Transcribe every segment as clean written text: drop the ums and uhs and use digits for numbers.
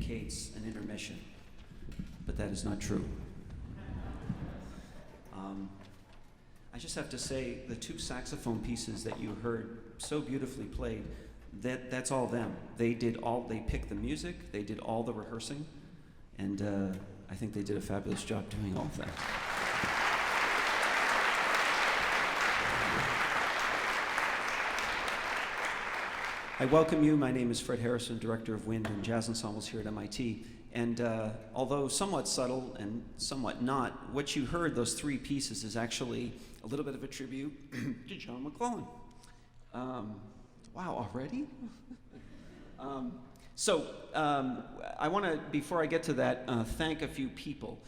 indicates an intermission, but that is not true. I just have to say, the two saxophone pieces that you heard so beautifully played, that's all them. They picked the music, they did all the rehearsing, and I think they did a fabulous job doing all of that. I welcome you. My name is Fred Harrison, Director of Wind and Jazz Ensembles here at MIT. And although somewhat subtle and somewhat not, what you heard, those three pieces, is actually a little bit of a tribute to John McLellan. Wow, already? I want to, before I get to that, thank a few people.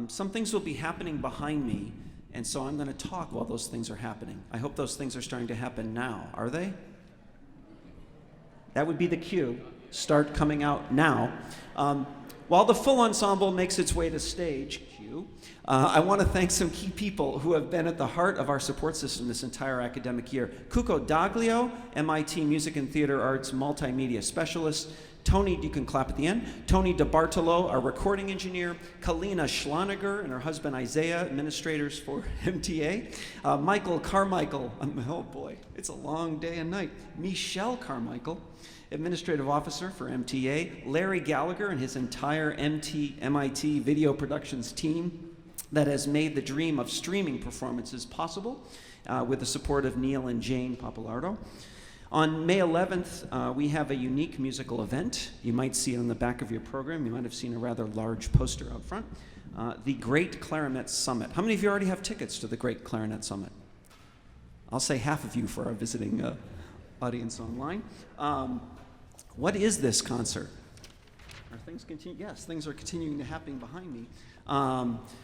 Some things will be happening behind me, and so I'm going to talk while those things are happening. I hope those things are starting to happen now. Are they? That would be the cue. Start coming out now. While the full ensemble makes its way to stage, cue, I want to thank some key people who have been at the heart of our support system this entire academic year. Cuco Daglio, MIT Music and Theater Arts Multimedia Specialist. Tony, you can clap at the end. Tony DeBartolo, our recording engineer. Kalina Schloniger and her husband Isaiah, administrators for MTA. Michael Carmichael, oh boy, it's a long day and night. Michelle Carmichael, administrative officer for MTA. Larry Gallagher and his entire MIT Video Productions team that has made the dream of streaming performances possible with the support of Neil and Jane Papalardo. On May 11th, we have a unique musical event. You might see it on the back of your program. You might have seen a rather large poster out front. The Great Clarinet Summit. How many of you already have tickets to the Great Clarinet Summit? I'll say half of you for our visiting audience online. What is this concert? Are things continue? Yes, things are continuing to happen behind me.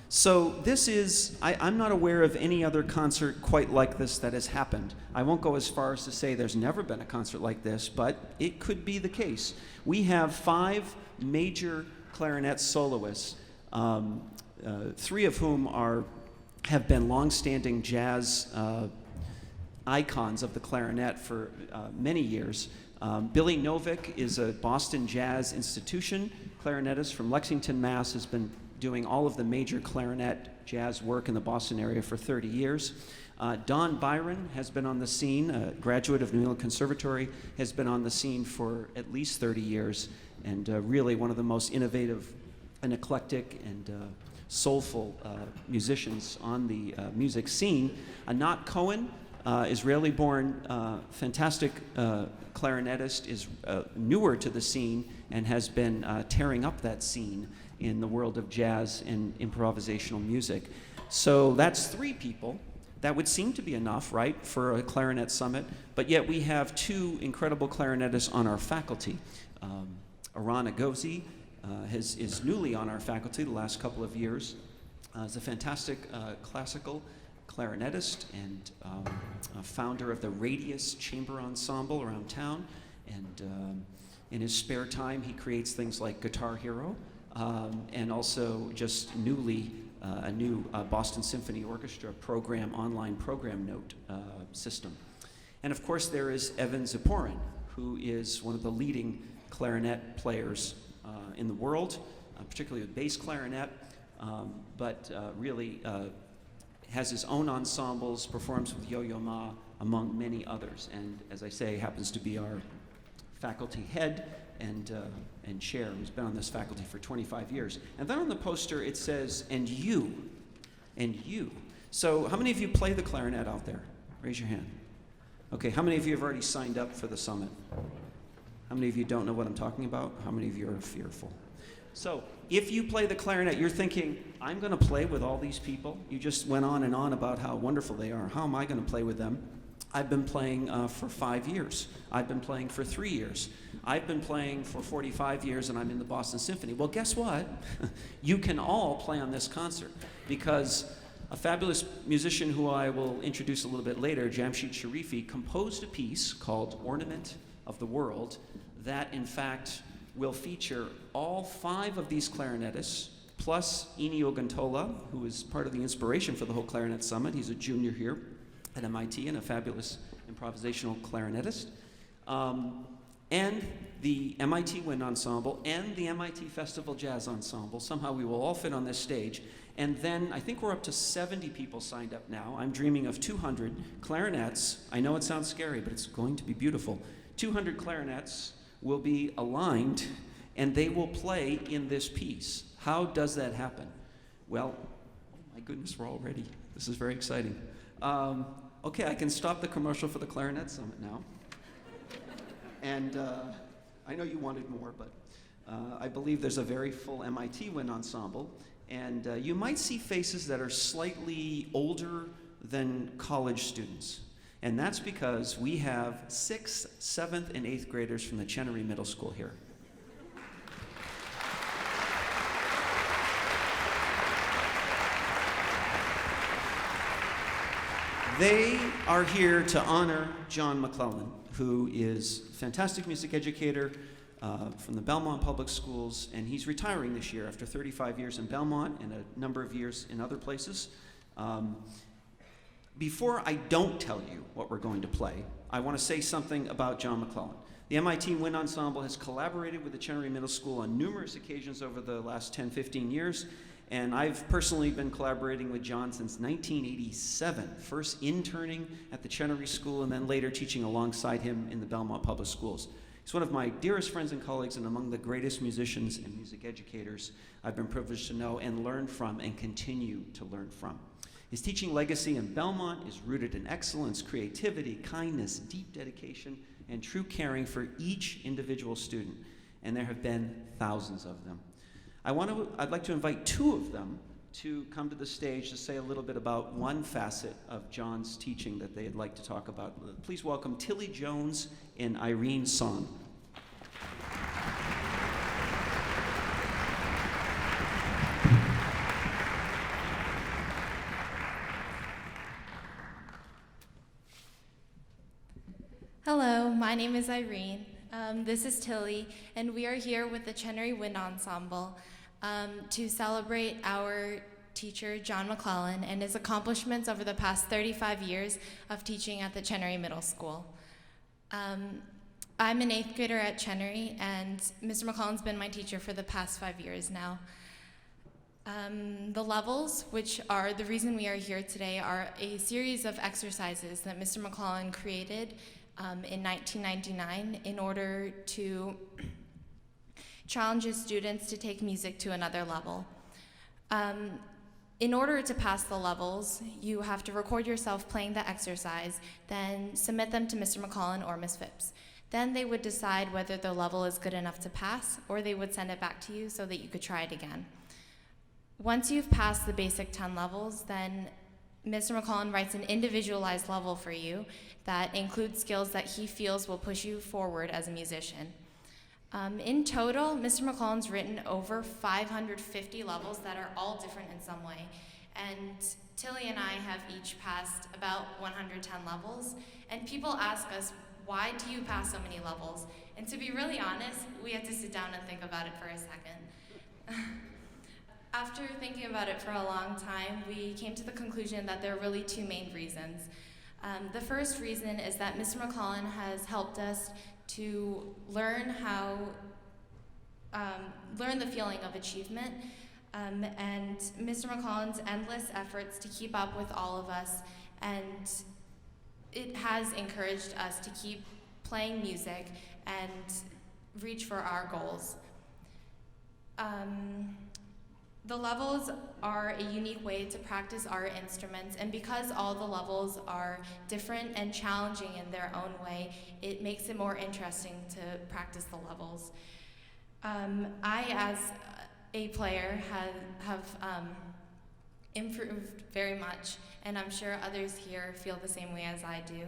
So this is, I'm not aware of any other concert quite like this that has happened. I won't go as far as to say there's never been a concert like this, but it could be the case. We have 5 major clarinet soloists, 3 of whom have been long-standing jazz icons of the clarinet for many years. Billy Novick is a Boston Jazz Institution clarinetist from Lexington, Mass. Has been doing all of the major clarinet jazz work in the Boston area for 30 years. Don Byron has been on the scene, a graduate of New England Conservatory, has been on the scene for at least 30 years, and really one of the most innovative and eclectic and soulful musicians on the music scene. Anat Cohen, Israeli-born, fantastic clarinetist, is newer to the scene and has been tearing up that scene in the world of jazz and improvisational music. So that's 3 people. That would seem to be enough, right, for a clarinet summit, but yet we have 2 incredible clarinetists on our faculty. Aran Agozi is newly on our faculty the last couple of years. Is a fantastic classical clarinetist and founder of the Radius Chamber Ensemble around town, and in his spare time he creates things like Guitar Hero, and also just newly a new Boston Symphony Orchestra program, online program note system. And of course there is Evan Ziporyn, who is one of the leading clarinet players in the world, particularly with bass clarinet, but really has his own ensembles, performs with Yo-Yo Ma, among many others, and as I say, happens to be our faculty head and chair, who's been on this faculty for 25 years. And then on the poster it says, and you. So how many of you play the clarinet out there? Raise your hand. Okay, how many of you have already signed up for the summit? How many of you don't know what I'm talking about? How many of you are fearful? So if you play the clarinet, you're thinking, I'm going to play with all these people. You just went on and on about how wonderful they are. How am I going to play with them? I've been playing for 5 years. I've been playing for 3 years. I've been playing for 45 years, and I'm in the Boston Symphony. Well, guess what? You can all play on this concert, because a fabulous musician who I will introduce a little bit later, Jamshied Sharifi, composed a piece called Ornament of the World that, in fact, will feature all 5 of these clarinetists, plus Ennio Gantola, who is part of the inspiration for the whole Clarinet Summit. He's a junior here at MIT and a fabulous improvisational clarinetist. and the MIT Wind Ensemble, and the MIT Festival Jazz Ensemble. Somehow we will all fit on this stage. And then I think we're up to 70 people signed up now. I'm dreaming of 200 clarinets. I know it sounds scary, but it's going to be beautiful. 200 clarinets will be aligned, and they will play in this piece. How does that happen? Well, oh my goodness, we're all ready. This is very exciting. Okay, I can stop the commercial for the Clarinet Summit now. And I know you wanted more, but I believe there's a very full MIT Wind Ensemble. And you might see faces that are slightly older than college students. And that's because we have 6th, 7th, and 8th graders from the Chenery Middle School here. They are here to honor John McLellan, who is a fantastic music educator from the Belmont Public Schools, and he's retiring this year after 35 years in Belmont and a number of years in other places. Before I don't tell you what we're going to play, I want to say something about John McLellan. The MIT Wind Ensemble has collaborated with the Chenery Middle School on numerous occasions over the last 10, 15 years, and I've personally been collaborating with John since 1987, first interning at the Chenery School and then later teaching alongside him in the Belmont Public Schools. He's one of my dearest friends and colleagues and among the greatest musicians and music educators I've been privileged to know and learn from and continue to learn from. His teaching legacy in Belmont is rooted in excellence, creativity, kindness, deep dedication, and true caring for each individual student, and there have been thousands of them. I'd like to invite 2 of them to come to the stage to say a little bit about one facet of John's teaching that they'd like to talk about. Please welcome Tilly Jones and Irene Song. Hello, my name is Irene. This is Tilly, and we are here with the Chenery Wind Ensemble to celebrate our teacher, John McLellan, and his accomplishments over the past 35 years of teaching at the Chenery Middle School. I'm an 8th grader at Chenery, and Mr. McLellan's been my teacher for the past 5 years now. The levels, which are the reason we are here today, are a series of exercises that Mr. McLellan created in 1999 in order to challenge his students to take music to another level. In order to pass the levels, you have to record yourself playing the exercise, then submit them to Mr. McLellan or Ms. Phipps. Then they would decide whether the level is good enough to pass, or they would send it back to you so that you could try it again. Once you've passed the basic 10 levels, then Mr. McLellan writes an individualized level for you that includes skills that he feels will push you forward as a musician. In total, Mr. McLellan's written over 550 levels that are all different in some way. And Tilly and I have each passed about 110 levels. And people ask us, why do you pass so many levels? And to be really honest, we had to sit down and think about it for a second. After thinking about it for a long time, we came to the conclusion that there are really 2 main reasons. The first reason is that Mr. McLellan has helped us to learn the feeling of achievement, and Mr. McLellan's endless efforts to keep up with all of us, and it has encouraged us to keep playing music and reach for our goals. The levels are a unique way to practice our instruments, and because all the levels are different and challenging in their own way, it makes it more interesting to practice the levels. I, as a player, have improved very much, and I'm sure others here feel the same way as I do.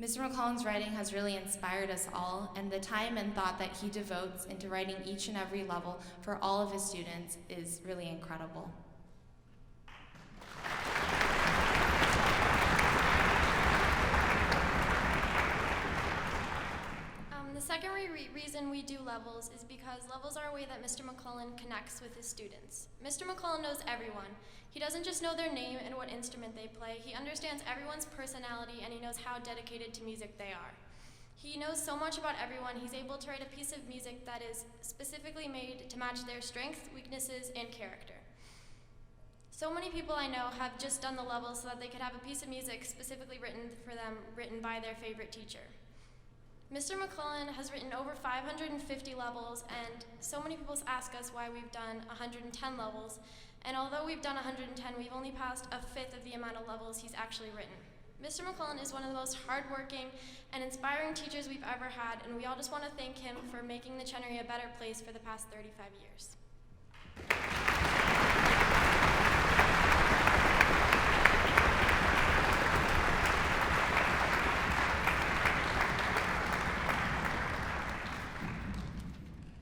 Mr. McLellan's writing has really inspired us all, and the time and thought that he devotes into writing each and every level for all of his students is really incredible. The second reason we do levels is because levels are a way that Mr. McLellan connects with his students. Mr. McLellan knows everyone. He doesn't just know their name and what instrument they play. He understands everyone's personality, and he knows how dedicated to music they are. He knows so much about everyone, he's able to write a piece of music that is specifically made to match their strengths, weaknesses, and character. So many people I know have just done the levels so that they could have a piece of music specifically written for them, written by their favorite teacher. Mr. McLellan has written over 550 levels, and so many people ask us why we've done 110 levels, and although we've done 110, we've only passed a fifth of the amount of levels he's actually written. Mr. McLellan is one of the most hardworking and inspiring teachers we've ever had, and we all just want to thank him for making the Chenery a better place for the past 35 years.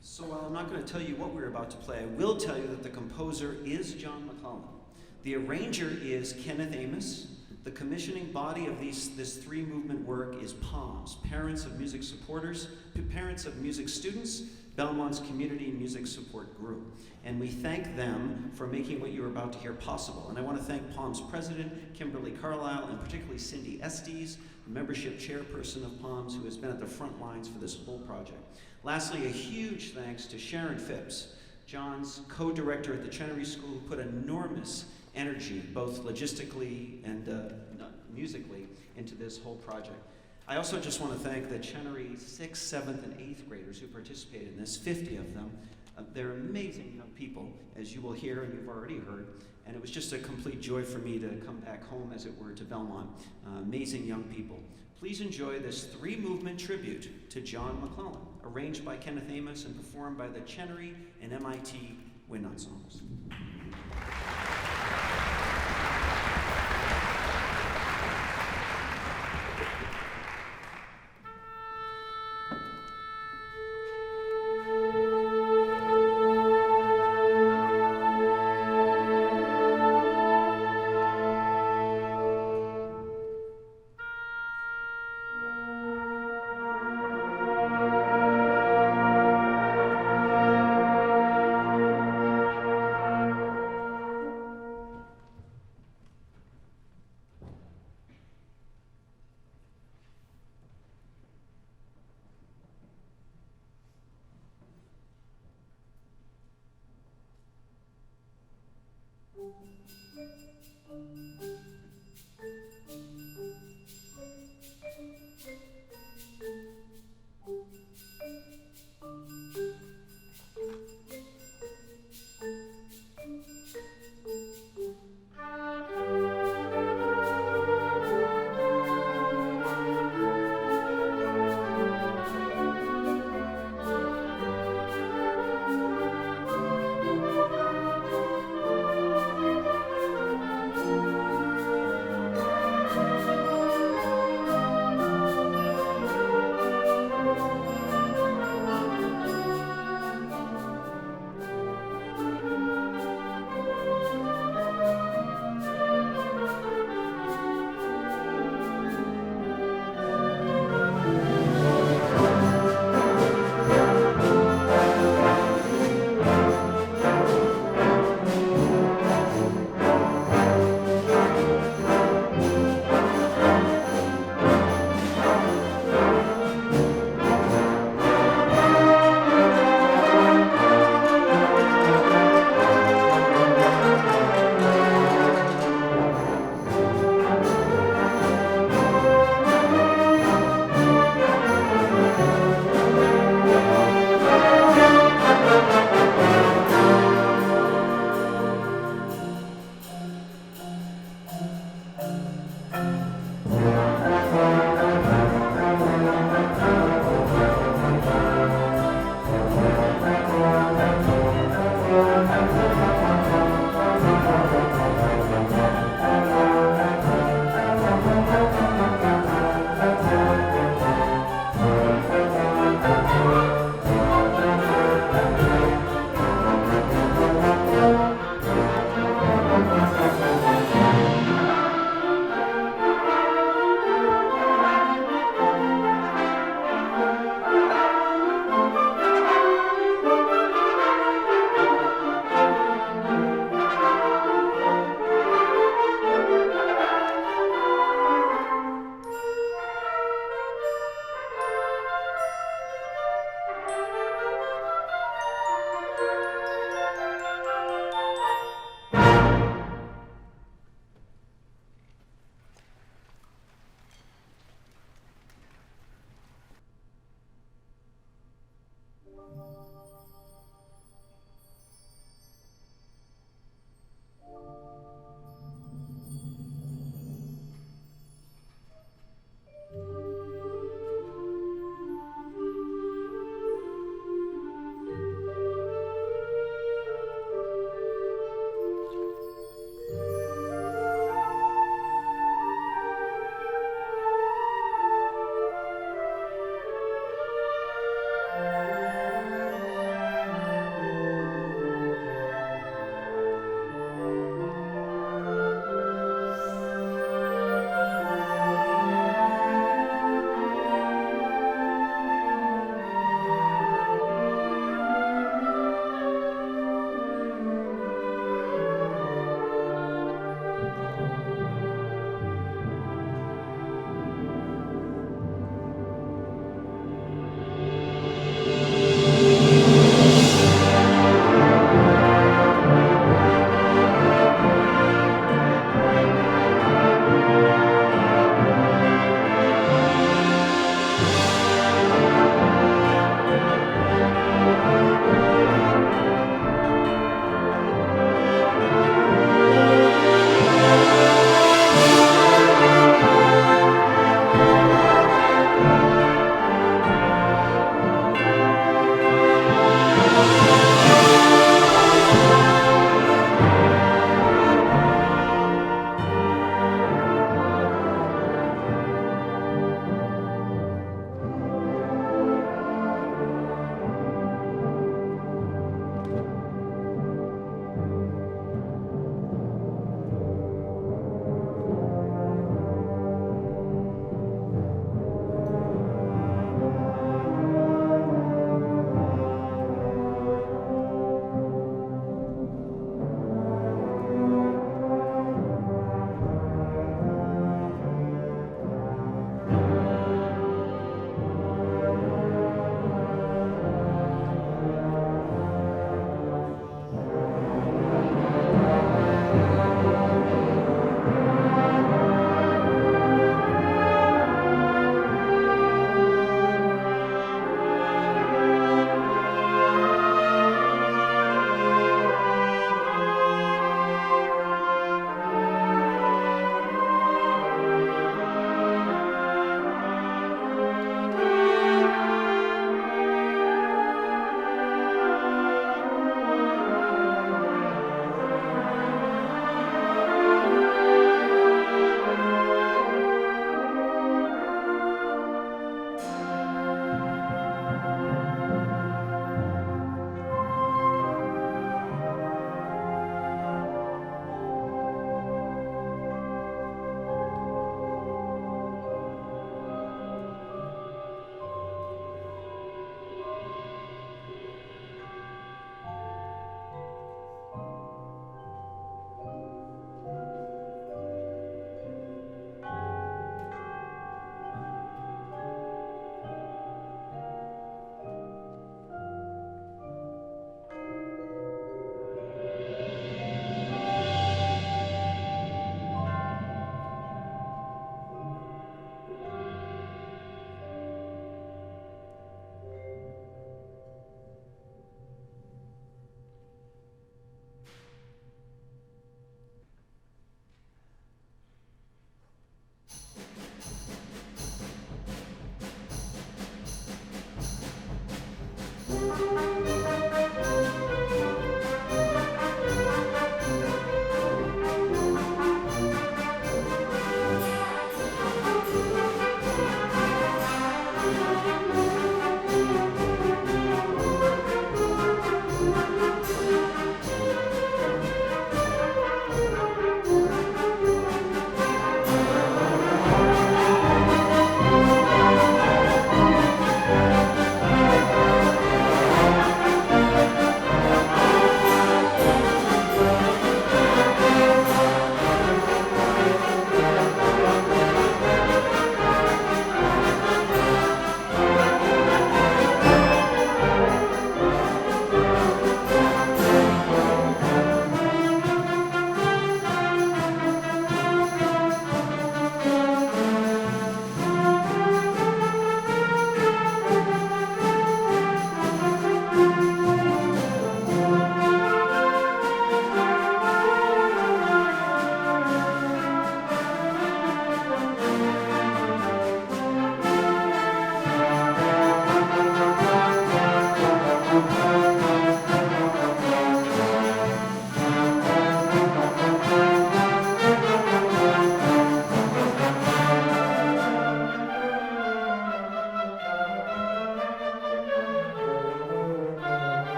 So while I'm not going to tell you what we're about to play, I will tell you that the composer is John McLellan. The arranger is Kenneth Amos. The commissioning body of this three-movement work is POMS, Parents of Music Supporters, Parents of Music Students, Belmont's Community Music Support Group. And we thank them for making what you're about to hear possible. And I want to thank POMS President Kimberly Carlisle, and particularly Cindy Estes, the membership chairperson of POMS, who has been at the front lines for this whole project. Lastly, a huge thanks to Sharon Phipps, John's co-director at the Chenery School, who put enormous energy, both logistically and musically, into this whole project. I also just want to thank the Chenery 6th, 7th, and 8th graders who participated in this, 50 of them. They're amazing young people, as you will hear and you've already heard, and it was just a complete joy for me to come back home, as it were, to Belmont. Amazing young people. Please enjoy this three-movement tribute to John McLellan, arranged by Kenneth Amos and performed by the Chenery and MIT Wind Ensembles.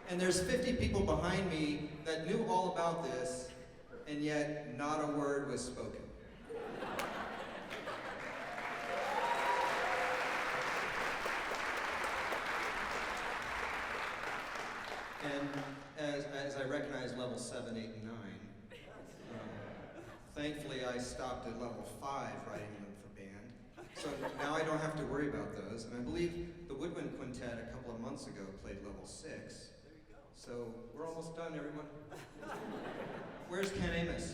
And there's 50 people behind me that knew all about this, and yet not a word was spoken. And as I recognize level 7, 8, and 9, thankfully I stopped at level 5 writing them for band. So now I don't have to worry about those. And I believe the Woodwind Quintet a couple of months ago played level 6. So we're almost done, everyone. Where's Ken Amos?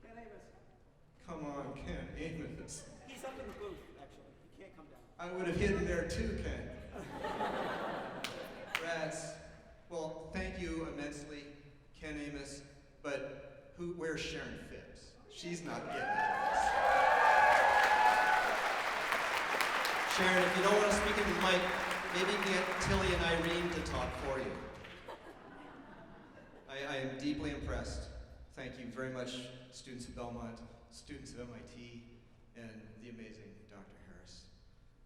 Ken Amos. Come on, Ken Amos. He's up in the booth, actually. He can't come down. I would have hidden there too, Ken. Rats. Well, thank you immensely, Ken Amos, but where's Sharon Phipps? She's not getting this. Sharon, if you don't want to speak into the mic, maybe get Tilly and Irene to talk for you. I am deeply impressed. Thank you very much, students of Belmont, students of MIT, and the amazing Dr. Harris.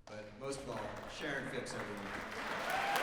But most of all, Sharon Phipps, everyone.